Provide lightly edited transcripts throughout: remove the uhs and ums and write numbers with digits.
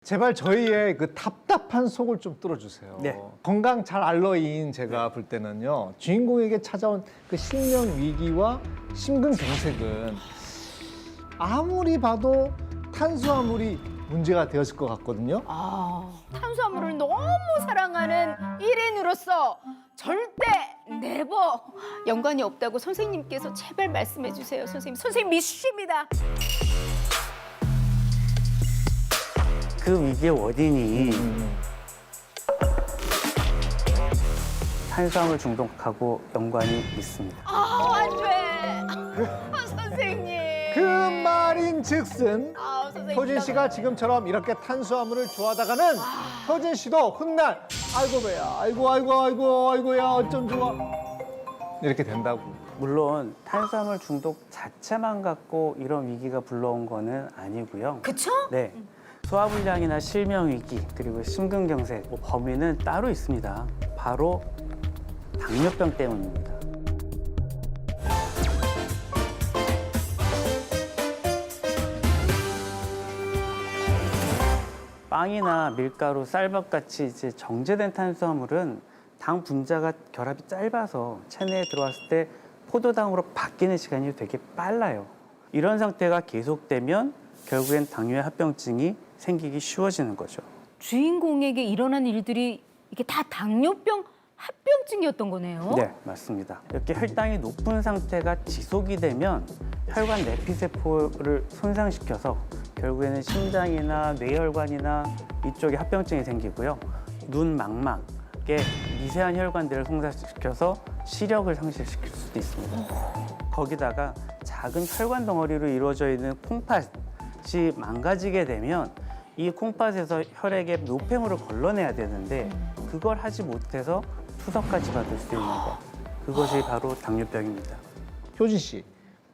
제발 저희의 그 답답한 속을 좀 뚫어주세요. 네. 건강 잘 알러인 제가 볼 때는요. 주인공에게 찾아온 그 실명 위기와 심근경색은 아무리 봐도 탄수화물이 문제가 되었을 것 같거든요. 탄수화물을 너무 사랑하는 1인으로서 절대 네버 연관이 없다고 선생님께서 제발 말씀해 주세요. 선생님 믿습니다. 그 위기의 원인이 탄수화물 중독하고 연관이 있습니다. 안 돼. 선생님. 그 말인즉슨 선생님. 효진 씨가 지금처럼 이렇게 탄수화물을 좋아하다가는 효진 씨도 훗날 아이고 배야, 아이고야 어쩜 좋아 이렇게 된다고. 물론 탄수화물 중독 자체만 갖고 이런 위기가 불러온 거는 아니고요. 그쵸? 네. 소화불량이나 실명위기 그리고 심근경색 범인은 따로 있습니다. 바로 당뇨병 때문입니다. 빵이나 밀가루, 쌀밥같이 이제 정제된 탄수화물은 당 분자가 결합이 짧아서 체내에 들어왔을 때 포도당으로 바뀌는 시간이 되게 빨라요. 이런 상태가 계속되면 결국엔 당뇨의 합병증이 생기기 쉬워지는 거죠. 주인공에게 일어난 일들이 이게 다 당뇨병 합병증이었던 거네요. 네, 맞습니다. 이렇게 혈당이 높은 상태가 지속이 되면 혈관 내피세포를 손상시켜서 결국에는 심장이나 뇌혈관이나 이쪽에 합병증이 생기고요. 눈 망막에 미세한 혈관들을 손상시켜서 시력을 상실시킬 수도 있습니다. 거기다가 작은 혈관 덩어리로 이루어져 있는 콩팥이 망가지게 되면 이 콩팥에서 혈액에 노폐물을 걸러내야 되는데 그걸 하지 못해서 투석까지 받을 수 있는 것. 그것이 바로 당뇨병입니다. 효진 씨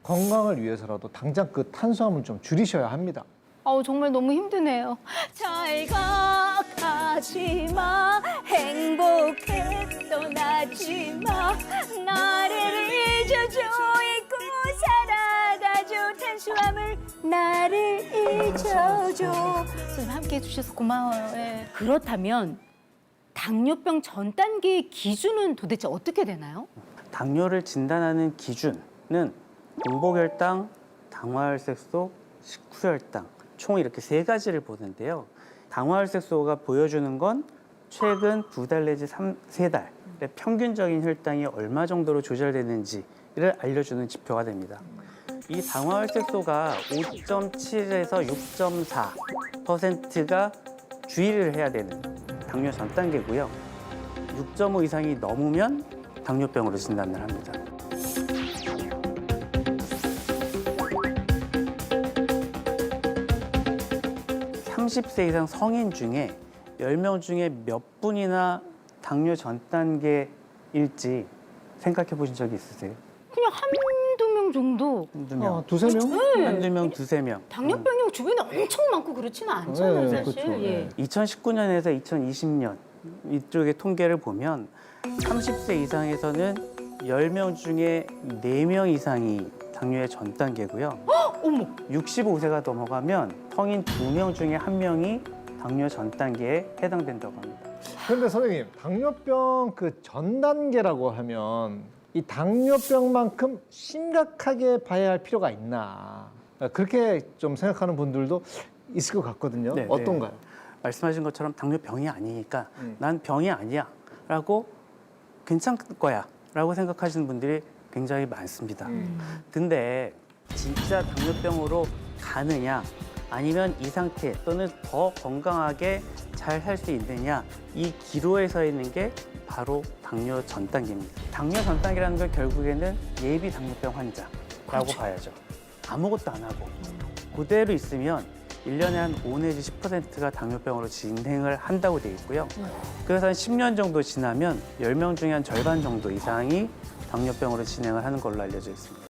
건강을 위해서라도 당장 그 탄수화물 좀 줄이셔야 합니다. 정말 너무 힘드네요. 잘 가지 마, 행복해 떠나지 마, 나를 잊어줘, 잊고 살아가줘, 탄수화물 나를 잊어줘. 선생님 함께 해주셔서 고마워요. 예. 그렇다면 당뇨병 전 단계의 기준은 도대체 어떻게 되나요? 당뇨를 진단하는 기준은 공복혈당, 당화혈색소, 식후혈당 총 이렇게 세 가지를 보는데요. 당화혈색소가 보여주는 건 최근 2달 내지 3-4달의 평균적인 혈당이 얼마 정도로 조절되는지를 알려주는 지표가 됩니다. 이 당화혈색소가 5.7에서 6.4%가 주의를 해야 되는 당뇨 전 단계고요. 6.5 이상이 넘으면 당뇨병으로 진단을 합니다. 30세 이상 성인 중에 10명 중에 몇 분이나 당뇨 전 단계일지 생각해 보신 적이 있으세요? 그냥 한두 명 정도. 한두 명. 두세 명? 한두 명, 두세 명. 당뇨병이 주변에 엄청 많고 그렇지는 않잖아요, 네, 사실. 그렇죠. 예. 2019년에서 2020년 이쪽의 통계를 보면 30세 이상에서는 10명 중에 4명 이상이 당뇨의 전 단계고요. 어머. 65세가 넘어가면 성인 2명 중에 1명이 당뇨 전 단계에 해당된다고 합니다. 그런데 선생님 당뇨병 그 전 단계라고 하면 이 당뇨병만큼 심각하게 봐야 할 필요가 있나 그렇게 좀 생각하는 분들도 있을 것 같거든요. 네, 어떤가요? 말씀하신 것처럼 당뇨병이 아니니까 난 병이 아니야 라고 괜찮을 거야 라고 생각하시는 분들이 굉장히 많습니다. 근데 진짜 당뇨병으로 가느냐 아니면 이 상태 또는 더 건강하게 잘 살 수 있느냐 이 기로에 서 있는 게 바로 당뇨 전 단계입니다. 당뇨 전 단계라는 건 결국에는 예비 당뇨병 환자라고 그렇죠. 봐야죠. 아무것도 안 하고 그대로 있으면 1년에 한 5 내지 10%가 당뇨병으로 진행을 한다고 되어 있고요. 그래서 한 10년 정도 지나면 10명 중에 한 절반 정도 이상이 당뇨병으로 진행을 하는 걸로 알려져 있습니다.